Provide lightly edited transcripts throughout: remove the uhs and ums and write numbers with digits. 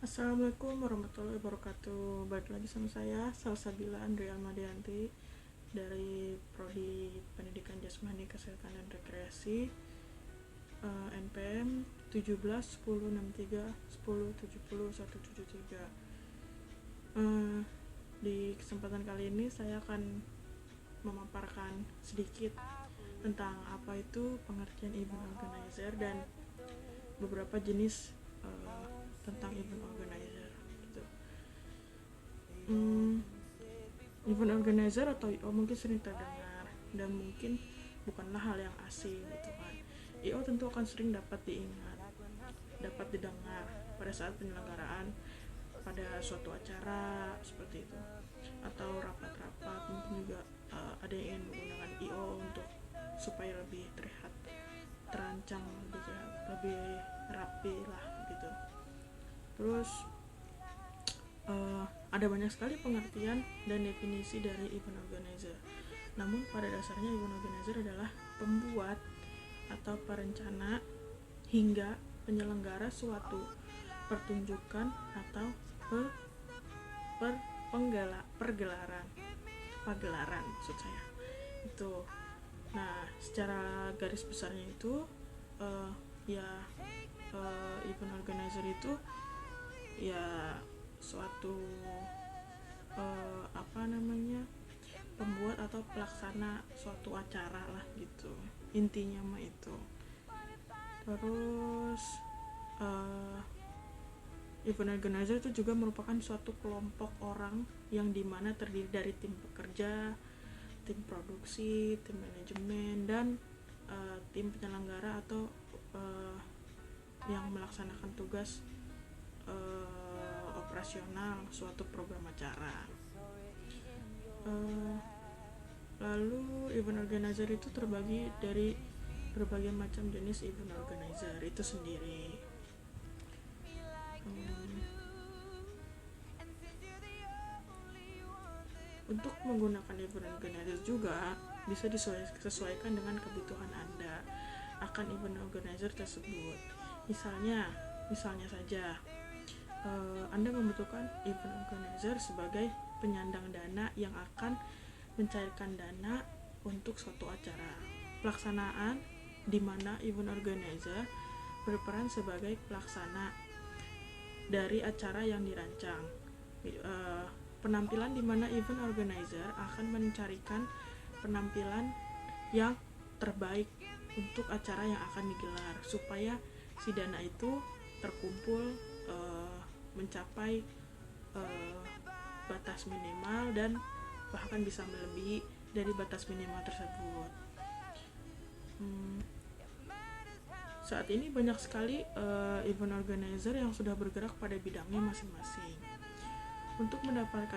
Assalamualaikum warahmatullahi wabarakatuh. Balik lagi sama saya, Salsabila Andrea Almadianti dari Prodi Pendidikan Jasmani Kesehatan dan Rekreasi, NPM 17 10 63 10 70 173. Di kesempatan kali ini saya akan memaparkan sedikit tentang apa itu pengertian event organizer dan beberapa jenis tentang event organizer gitu. Event organizer atau IO mungkin sering terdengar dan mungkin bukanlah hal yang asing gitu kan. IO tentu akan sering dapat diingat, dapat didengar pada saat penyelenggaraan pada suatu acara seperti itu, atau rapat-rapat. Mungkin juga ada yang ingin menggunakan IO untuk supaya lebih terlihat terancang, lebih rapi lah gitu. Terus ada banyak sekali pengertian dan definisi dari event organizer. Namun pada dasarnya event organizer adalah pembuat atau perencana hingga penyelenggara suatu pertunjukan atau pagelaran maksud saya itu. Nah, secara garis besarnya itu event organizer itu ya suatu pembuat atau pelaksana suatu acara lah gitu, intinya mah itu. Terus event organizer itu juga merupakan suatu kelompok orang yang dimana terdiri dari tim pekerja, tim produksi, tim manajemen, dan tim penyelenggara atau yang melaksanakan tugas operasional suatu program acara. Lalu event organizer itu terbagi dari berbagai macam jenis event organizer itu sendiri. Untuk menggunakan event organizer juga bisa disesuaikan dengan kebutuhan Anda akan event organizer tersebut. Misalnya saja Anda membutuhkan event organizer sebagai penyandang dana yang akan mencairkan dana untuk suatu acara pelaksanaan, di mana event organizer berperan sebagai pelaksana dari acara yang dirancang. Penampilan di mana event organizer akan mencarikan penampilan yang terbaik untuk acara yang akan digelar supaya si dana itu terkumpul mencapai batas minimal dan bahkan bisa melebihi dari batas minimal tersebut. Saat ini banyak sekali event organizer yang sudah bergerak pada bidangnya masing-masing. Untuk mendapatkan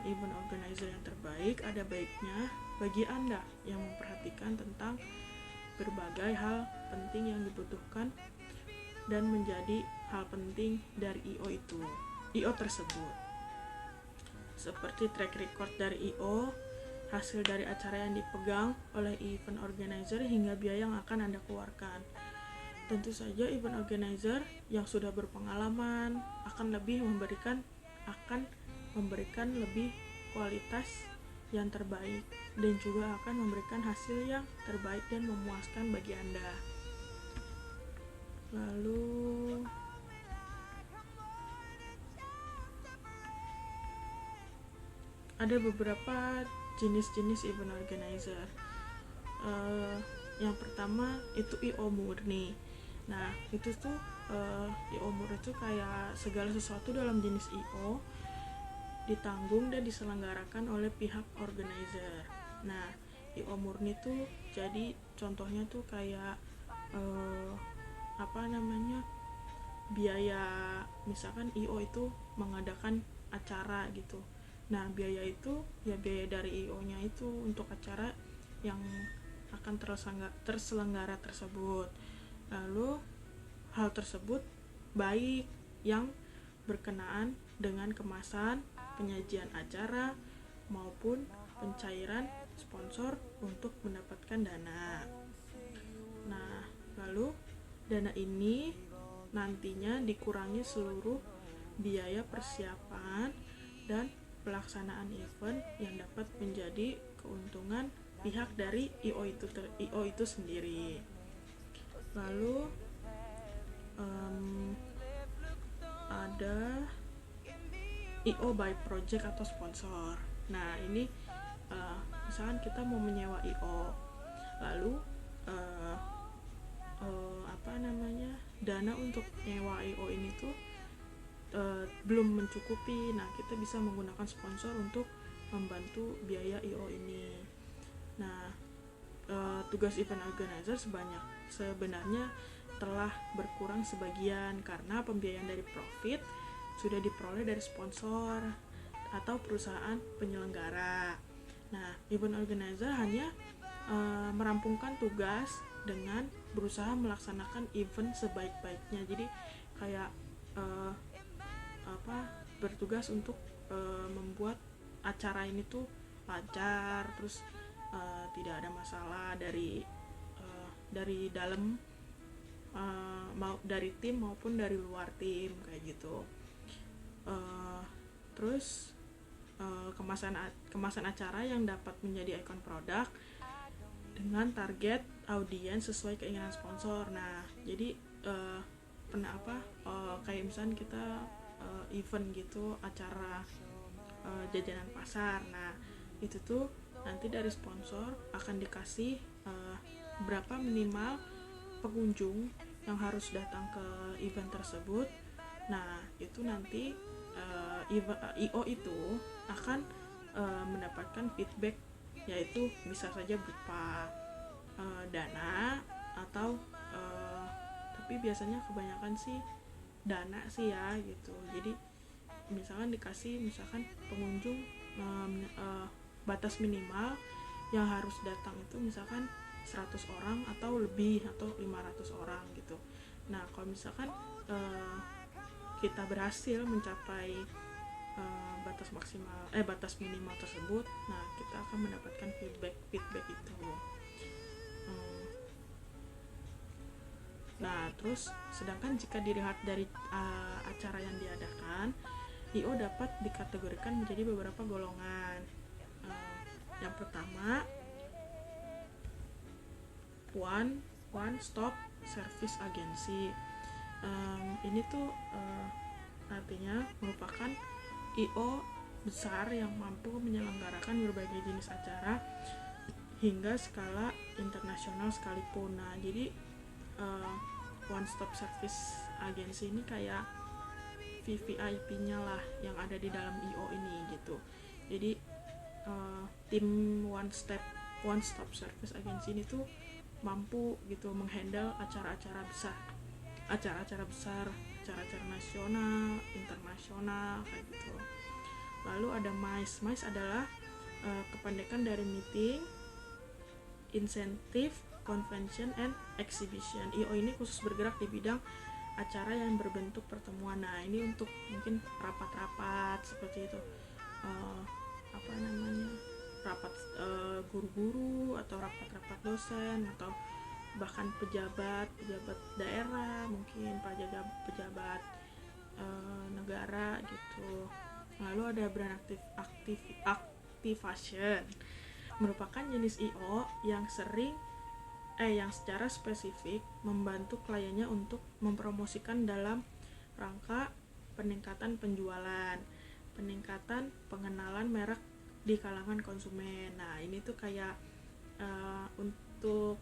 event organizer yang terbaik, ada baiknya bagi Anda yang memperhatikan tentang berbagai hal penting yang dibutuhkan dan menjadi hal penting dari IO tersebut, seperti track record dari IO, hasil dari acara yang dipegang oleh event organizer, hingga biaya yang akan Anda keluarkan. Tentu saja event organizer yang sudah berpengalaman akan memberikan lebih kualitas yang terbaik dan juga akan memberikan hasil yang terbaik dan memuaskan bagi Anda. Lalu ada beberapa jenis-jenis event organizer. Yang pertama itu IO murni. Nah, itu tuh IO murni itu kayak segala sesuatu dalam jenis IO ditanggung dan diselenggarakan oleh pihak organizer. Nah, IO murni tuh jadi contohnya tuh kayak biaya, misalkan IO itu mengadakan acara gitu. Nah, biaya itu ya biaya dari IO-nya itu untuk acara yang akan terselenggara tersebut. Lalu hal tersebut baik yang berkenaan dengan kemasan, penyajian acara, maupun pencairan sponsor untuk mendapatkan dana. Nah, lalu dana ini nantinya dikurangi seluruh biaya persiapan dan pelaksanaan event yang dapat menjadi keuntungan pihak dari IO itu sendiri. Lalu ada IO by project atau sponsor. Nah ini misalkan kita mau menyewa IO, lalu dana untuk nyewa IO ini tuh belum mencukupi. Nah kita bisa menggunakan sponsor untuk membantu biaya IO ini. Nah tugas event organizer sebenarnya telah berkurang sebagian karena pembiayaan dari profit sudah diperoleh dari sponsor atau perusahaan penyelenggara. Nah, event organizer hanya merampungkan tugas dengan berusaha melaksanakan event sebaik-baiknya. Jadi kayak bertugas untuk membuat acara ini tuh lancar, terus tidak ada masalah dari dalam dari tim maupun dari luar tim kayak gitu. Terus kemasan acara yang dapat menjadi ikon produk dengan target audiens sesuai keinginan sponsor. Nah jadi kayak misalnya kita event gitu, acara jajanan pasar. Nah itu tuh nanti dari sponsor akan dikasih berapa minimal pengunjung yang harus datang ke event tersebut. Nah itu nanti IO itu akan mendapatkan feedback, yaitu bisa saja berupa dana atau tapi biasanya kebanyakan sih dana sih ya gitu. Jadi misalkan pengunjung batas minimal yang harus datang itu misalkan 100 orang atau lebih atau 500 orang gitu. Nah kalau misalkan kita berhasil mencapai batas minimal tersebut, nah kita akan mendapatkan feedback itu. Nah terus sedangkan jika dilihat dari acara yang diadakan, IO dapat dikategorikan menjadi beberapa golongan. Yang pertama, one stop service agency. Ini tuh artinya merupakan IO besar yang mampu menyelenggarakan berbagai jenis acara hingga skala internasional sekalipun. Nah jadi one stop service agency ini kayak VVIP-nya lah yang ada di dalam IO ini gitu. Jadi tim one stop service agency ini tuh mampu gitu menghandle acara-acara besar, acara-acara nasional, internasional kayak gitu. Lalu ada MICE. MICE adalah kependekan dari Meeting, Incentive, Convention, and Exhibition. IO ini khusus bergerak di bidang acara yang berbentuk pertemuan. Nah ini untuk mungkin rapat-rapat seperti itu, rapat guru-guru atau rapat-rapat dosen atau bahkan pejabat daerah, mungkin pejabat negara gitu. Lalu ada brand activation, merupakan jenis IO yang secara spesifik membantu kliennya untuk mempromosikan dalam rangka peningkatan penjualan, peningkatan pengenalan merek di kalangan konsumen. Nah ini tuh kayak untuk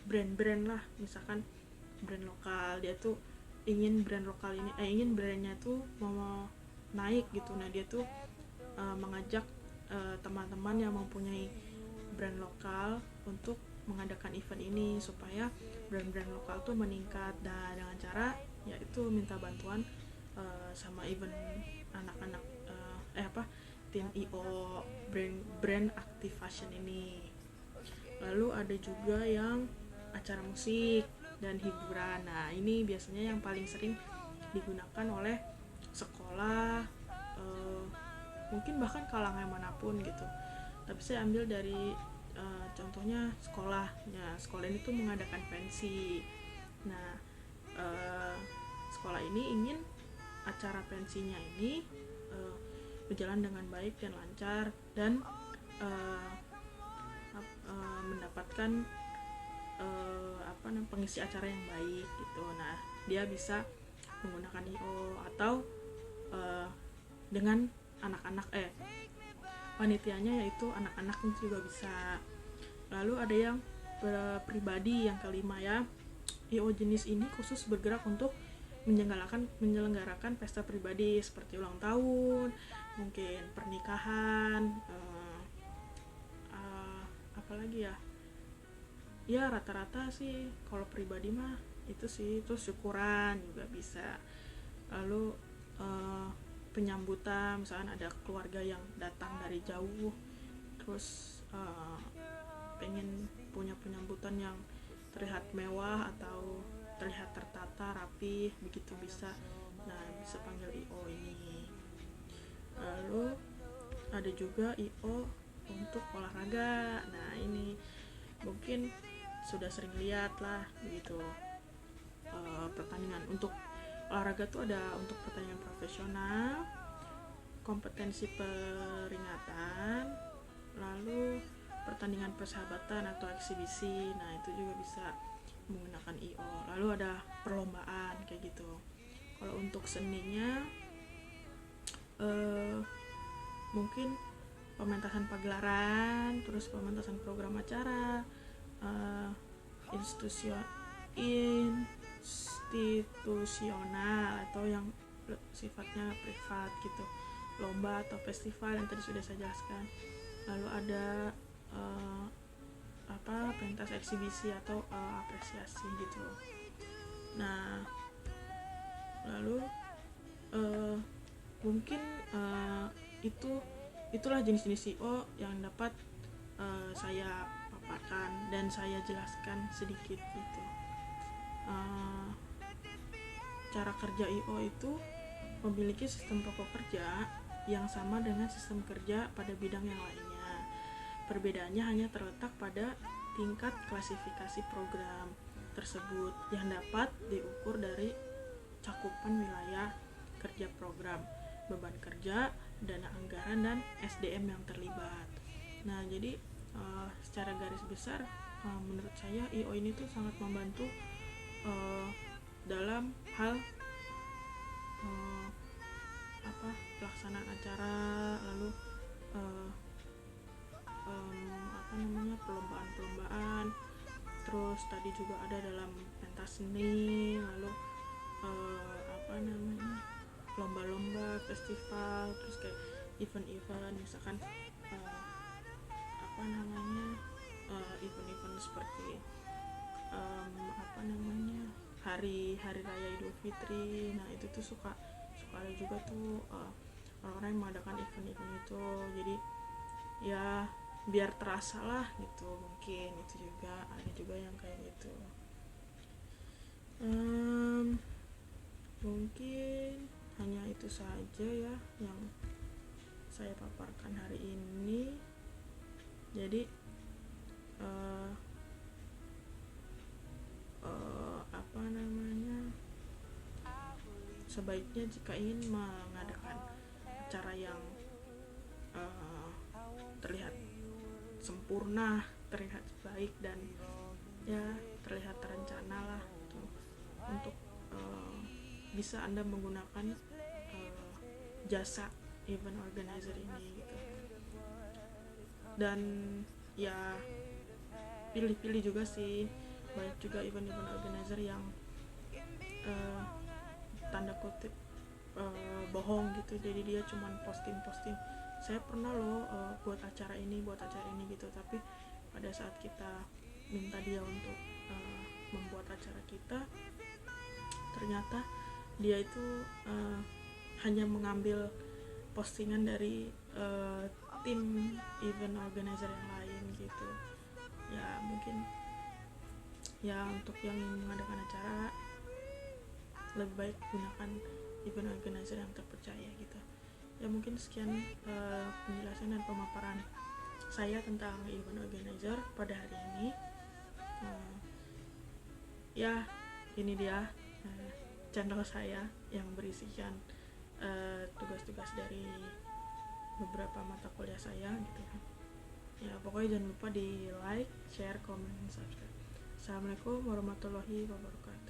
brand-brand lah, misalkan brand lokal, dia tuh ingin brandnya tuh mau naik gitu. Nah dia tuh mengajak teman-teman yang mempunyai brand lokal untuk mengadakan event ini supaya brand-brand lokal tuh meningkat. Dan dengan cara yaitu minta bantuan sama event anak-anak tim IO brand activation ini. Lalu ada juga yang acara musik dan hiburan. Nah ini biasanya yang paling sering digunakan oleh sekolah, mungkin bahkan kalangan manapun gitu. Tapi saya ambil dari contohnya sekolah. Nah sekolah ini tuh mengadakan pensi. Nah sekolah ini ingin acara pensinya ini berjalan dengan baik dan lancar dan mendapatkan pengisi acara yang baik gitu. Nah, dia bisa menggunakan IO atau dengan anak-anak panitianya yaitu anak-anak juga bisa. Lalu ada yang pribadi yang kelima ya. IO jenis ini khusus bergerak untuk menyelenggarakan pesta pribadi seperti ulang tahun, mungkin pernikahan, apalagi ya rata-rata sih kalau pribadi mah itu sih. Terus syukuran juga bisa. Lalu penyambutan, misalkan ada keluarga yang datang dari jauh terus pengen punya penyambutan yang terlihat mewah atau terlihat tertata rapi, begitu bisa. Nah, bisa panggil IO ini. Lalu ada juga IO untuk olahraga. Nah, ini mungkin sudah sering lihat lah begitu. Pertandingan untuk olahraga tuh ada untuk pertandingan profesional, kompetensi peringatan, lalu pertandingan persahabatan atau eksibisi. Nah, itu juga bisa menggunakan IO. Lalu ada perlombaan kayak gitu. Kalau untuk seninya mungkin pementasan pagelaran, terus pementasan program acara, institusional atau yang sifatnya privat gitu, lomba atau festival yang tadi sudah saya jelaskan. Lalu ada pentas eksibisi atau apresiasi gitu. Nah, lalu mungkin itulah jenis-jenis IO yang dapat saya paparkan dan saya jelaskan sedikit gitu. Cara kerja IO itu memiliki sistem pokok kerja yang sama dengan sistem kerja pada bidang yang lainnya. Perbedaannya hanya terletak pada tingkat klasifikasi program tersebut yang dapat diukur dari cakupan wilayah kerja program, beban kerja, dana anggaran, dan SDM yang terlibat. Nah, jadi secara garis besar menurut saya IO ini tuh sangat membantu dalam hal pelaksanaan acara, lalu perlombaan, terus tadi juga ada dalam pentas seni, lalu lomba-lomba, festival, terus kayak event-event, misalkan event-event seperti hari raya Idul Fitri. Nah, itu tuh suka ada juga tuh orang-orang yang mengadakan event-event itu. Jadi ya biar terasa lah gitu, mungkin itu juga ada juga yang kayak gitu. Mungkin hanya itu saja ya yang saya paparkan hari ini. Jadi sebaiknya jika ingin mengadakan acara yang terlihat sempurna, terlihat baik, dan ya terlihat terencana lah gitu, untuk bisa Anda menggunakan jasa event organizer ini gitu. Dan ya pilih-pilih juga sih, banyak juga event-event organizer yang tanda kutip bohong gitu. Jadi dia cuman posting saya pernah loh buat acara ini gitu, tapi pada saat kita minta dia untuk membuat acara kita, ternyata dia itu hanya mengambil postingan dari tim event organizer yang lain gitu. Ya mungkin ya untuk yang mengadakan acara lebih baik gunakan event organizer yang terpercaya gitu. Ya mungkin sekian penjelasan dan pemaparan saya tentang event organizer pada hari ini. Ya ini dia channel saya yang berisikan tugas-tugas dari beberapa mata kuliah saya gitu kan. Ya pokoknya jangan lupa di like, share, comment, dan subscribe. Assalamualaikum warahmatullahi wabarakatuh.